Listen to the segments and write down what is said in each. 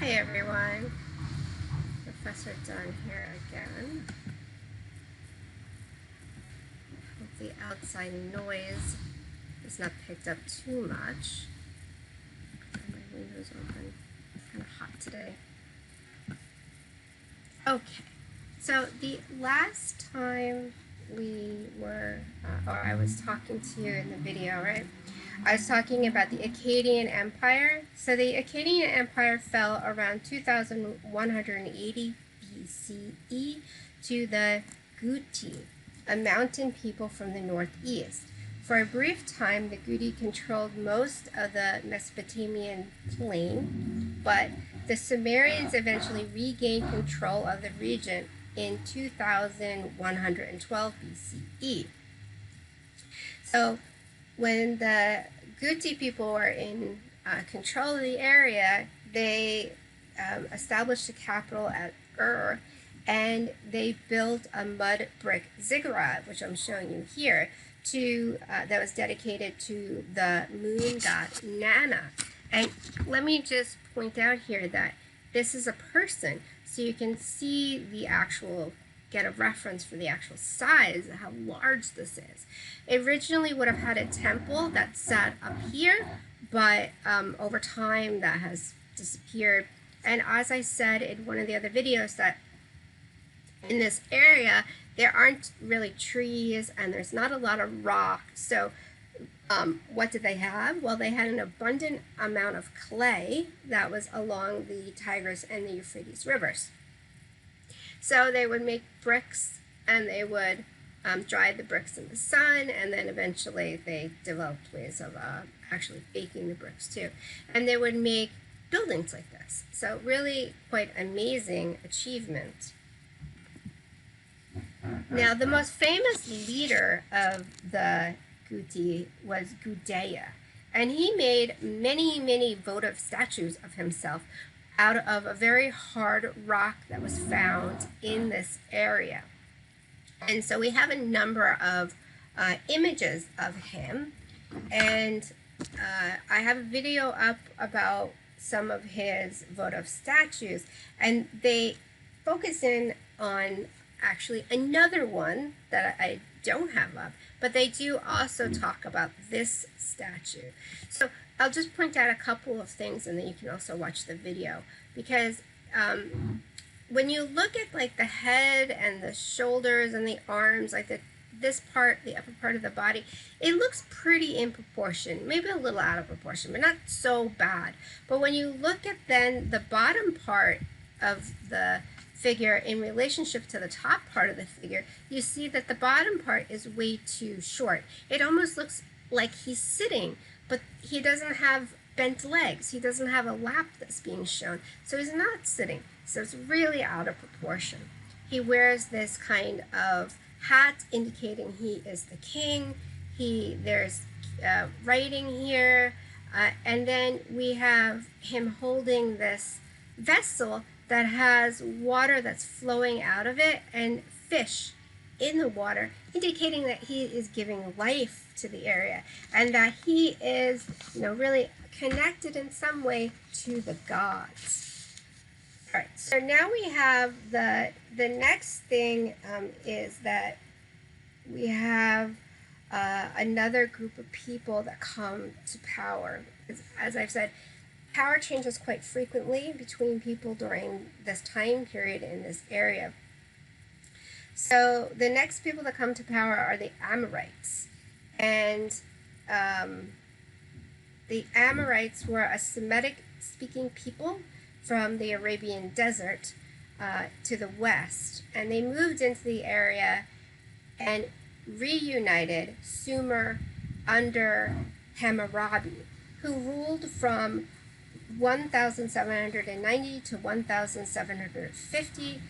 Hey everyone, Professor Dunn here again. Hope the outside noise is not picked up too much. My window's open. It's kind of hot today. Okay, so the last time we were, or I was talking to you in the video, right? I was talking about the Akkadian Empire. So the Akkadian Empire fell around 2180 BCE to the Guti, a mountain people from the northeast. For a brief time, the Guti controlled most of the Mesopotamian plain, but the Sumerians eventually regained control of the region in 2112 BCE. So when the Guti people were in control of the area, they established a capital at Ur, and they built a mud brick ziggurat, which I'm showing you here, that was dedicated to the moon god Nana. And let me just point out here that this is a person, so you can see get a reference for the actual size, how large this is. It originally would have had a temple that sat up here, but over time that has disappeared. And as I said in one of the other videos, that in this area there aren't really trees and there's not a lot of rock. So what did they have? Well, they had an abundant amount of clay that was along the Tigris and the Euphrates rivers. So they would make bricks, and they would dry the bricks in the sun, and then eventually they developed ways of actually baking the bricks too. And they would make buildings like this. So really quite amazing achievement. Now, the most famous leader of the Guti was Gudea, and he made many votive statues of himself out of a very hard rock that was found in this area. And so we have a number of images of him, and I have a video up about some of his votive statues, and they focus in on actually another one that I don't have up, but they do also talk about this statue. So I'll just point out a couple of things, and then you can also watch the video, because when you look at like the head and the shoulders and the arms, like this part, the upper part of the body, it looks pretty in proportion, maybe a little out of proportion, but not so bad. But when you look at then the bottom part of the figure in relationship to the top part of the figure, you see that the bottom part is way too short. It almost looks like he's sitting, but he doesn't have bent legs. He doesn't have a lap that's being shown. So he's not sitting. So it's really out of proportion. He wears this kind of hat indicating he is the king. There's writing here. And then we have him holding this vessel that has water that's flowing out of it and fish in the water, indicating that he is giving life to the area and that he is, really connected in some way to the gods. All right, so now we have the next thing is that we have another group of people that come to power. As I've said, power changes quite frequently between people during this time period in this area. So the next people that come to power are the Amorites. And the Amorites were a Semitic-speaking people from the Arabian Desert to the west. And they moved into the area and reunited Sumer under Hammurabi, who ruled from 1790 to 1750,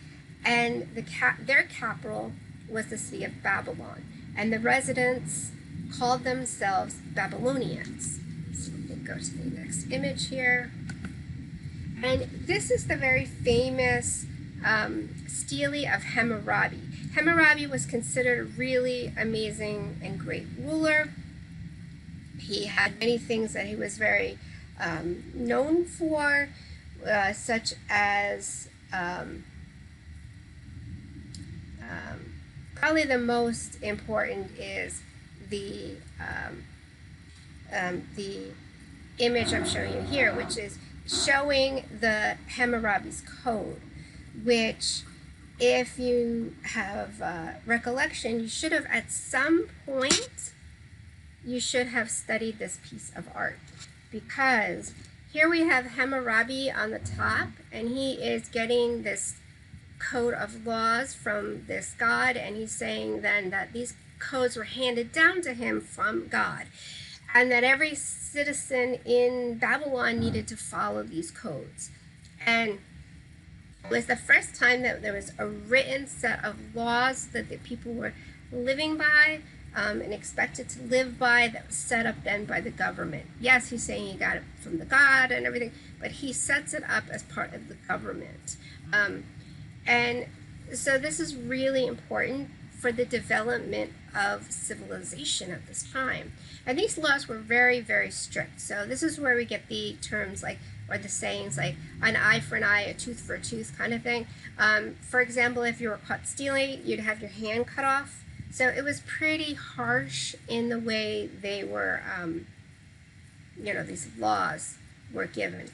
and their capital was the city of Babylon, and the residents called themselves Babylonians. So we'll go to the next image here, and this is the very famous stele of Hammurabi. Hammurabi was considered a really amazing and great ruler. He had many things that he was very known for. such as probably the most important is the the image I'm showing you here, which is showing the Hammurabi's Code, which, if you have recollection, you should have at some point, you should have studied this piece of art, because here we have Hammurabi on the top, and he is getting this code of laws from this god, and he's saying then that these codes were handed down to him from God, and that every citizen in Babylon needed to follow these codes. And it was the first time that there was a written set of laws that the people were living by, and expected to live by, that was set up then by the government. Yes, he's saying he got it from the god and everything, but he sets it up as part of the government. And so this is really important for the development of civilization at this time. And these laws were very, very strict. So this is where we get the terms like, or the sayings like, an eye for an eye, a tooth for a tooth kind of thing. For example, if you were caught stealing, you'd have your hand cut off. So it was pretty harsh in the way they were, these laws were given.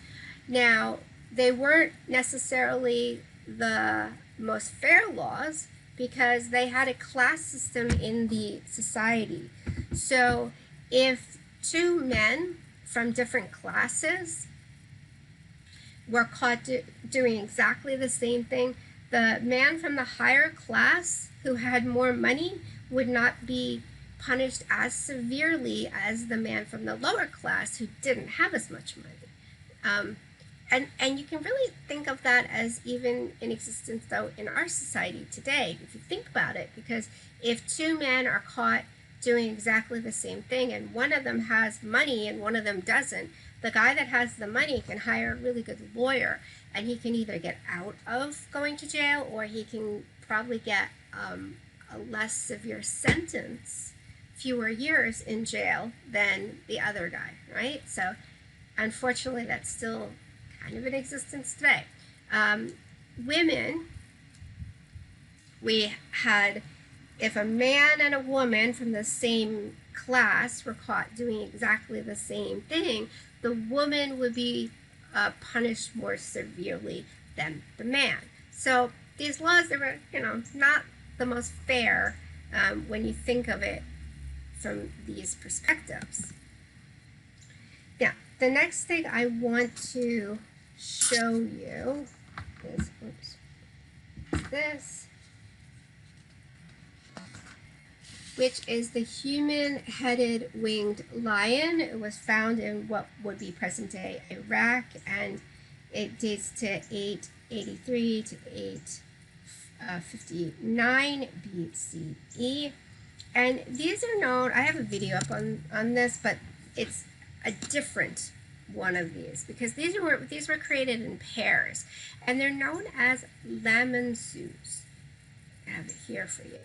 Now, they weren't necessarily the most fair laws, because they had a class system in the society. So if two men from different classes were caught doing exactly the same thing, the man from the higher class who had more money would not be punished as severely as the man from the lower class who didn't have as much money. And you can really think of that as even in existence, though, in our society today, if you think about it, because if two men are caught doing exactly the same thing, and one of them has money and one of them doesn't, the guy that has the money can hire a really good lawyer, and he can either get out of going to jail, or he can probably get a less severe sentence, fewer years in jail than the other guy, right? So unfortunately, that's still kind of in existence today. Women, we had, if a man and a woman from the same class were caught doing exactly the same thing, the woman would be punished more severely than the man. So these laws, they were, not the most fair when you think of it from these perspectives. Now, the next thing I want to show you is, this, which is the human-headed winged lion. It was found in what would be present-day Iraq, and it dates to 883 to 859 BCE. And these are known, I have a video up on this, but it's a different one of these, because these were created in pairs, and they're known as lamansus. I have it here for you.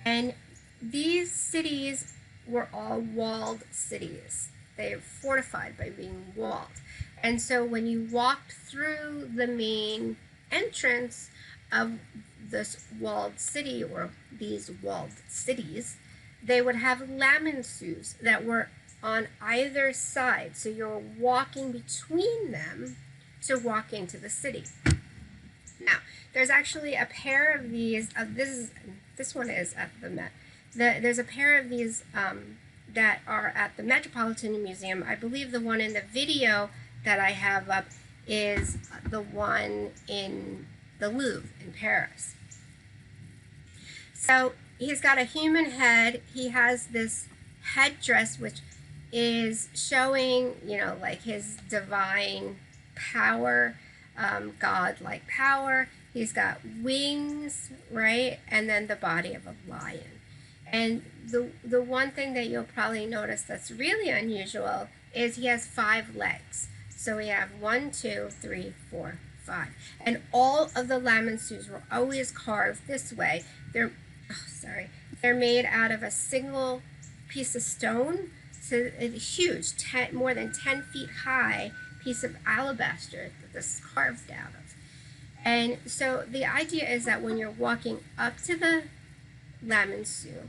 And these cities were all walled cities. They are fortified by being walled. And so when you walked through the main entrance of this walled city, or these walled cities, they would have lamansus that were on either side. So you're walking between them to walk into the city. Now, there's actually a pair of these. This one is at the Met. There's a pair of these that are at the Metropolitan Museum. I believe the one in the video that I have up is the one in the Louvre in Paris. So he's got a human head. He has this headdress, which is showing, like his divine power, God-like power. He's got wings, right? And then the body of a lion. And the one thing that you'll probably notice that's really unusual is he has 5 legs. So we have 1, 2, 3, 4, 5. And all of the lamansus were always carved this way. They're made out of a single piece of stone. So it's huge, more than 10 feet high. piece of alabaster that this is carved out of. And so the idea is that when you're walking up to the Lamansu,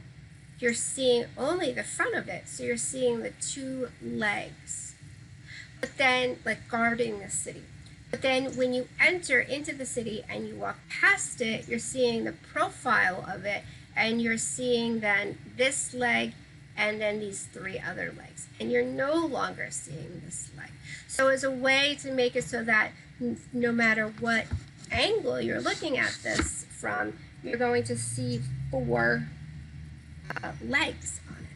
you're seeing only the front of it, so you're seeing the two legs, but then like guarding the city. But then when you enter into the city and you walk past it, you're seeing the profile of it, and you're seeing then this leg and then these three other legs, and you're no longer seeing this leg. So it's a way to make it so that no matter what angle you're looking at this from, you're going to see four legs on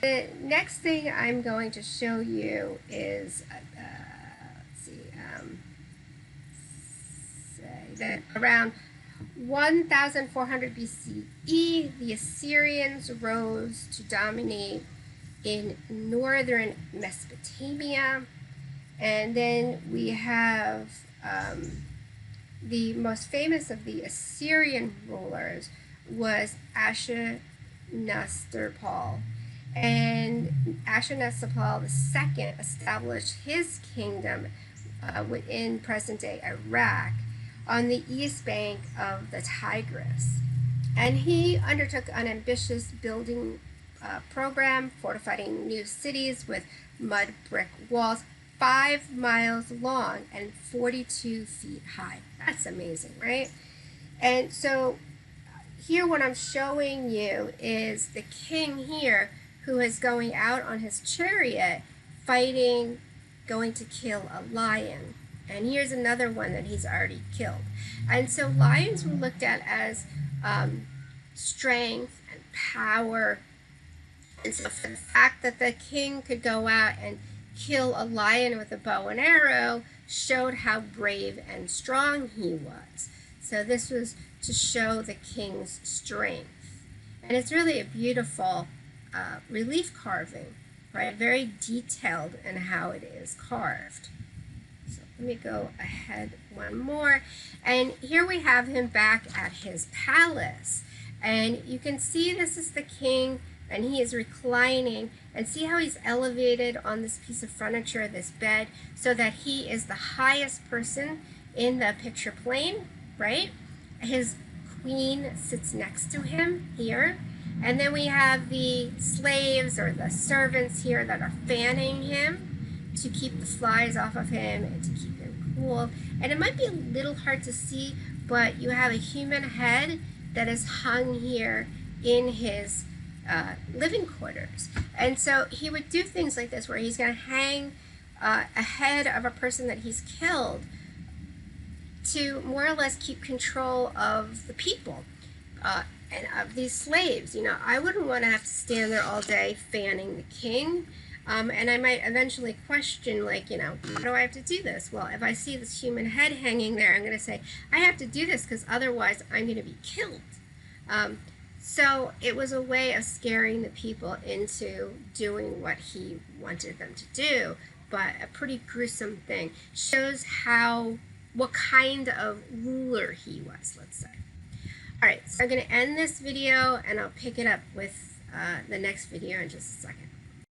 it. The next thing I'm going to show you is, let's see, say that around 1400 BCE, the Assyrians rose to dominate in northern Mesopotamia. And then we have the most famous of the Assyrian rulers was Ashurnasirpal. And Ashurnasirpal II established his kingdom within present-day Iraq on the east bank of the Tigris. And he undertook an ambitious building program, fortifying new cities with mud brick walls 5 miles long and 42 feet high. That's amazing, right? And so here what I'm showing you is the king here who is going out on his chariot fighting, going to kill a lion. And here's another one that he's already killed. And so lions were looked at as strength and power. And so for the fact that the king could go out and kill a lion with a bow and arrow showed how brave and strong he was. So this was to show the king's strength. And it's really a beautiful relief carving, right? Very detailed in how it is carved. So let me go ahead one more. And here we have him back at his palace. And you can see this is the king, and he is reclining, and see how he's elevated on this piece of furniture, this bed, so that he is the highest person in the picture plane, right? His queen sits next to him here, and then we have the slaves or the servants here that are fanning him to keep the flies off of him and to keep him cool. And it might be a little hard to see, but you have a human head that is hung here in his living quarters. And so he would do things like this where he's going to hang a head of a person that he's killed to more or less keep control of the people and of these slaves. You know, I wouldn't want to have to stand there all day fanning the king. And I might eventually question, like, you know, how do I have to do this? Well, if I see this human head hanging there, I'm going to say, I have to do this because otherwise I'm going to be killed. So it was a way of scaring the people into doing what he wanted them to do, but a pretty gruesome thing. Shows what kind of ruler he was, let's say. All right, so I'm going to end this video, and I'll pick it up with the next video in just a second.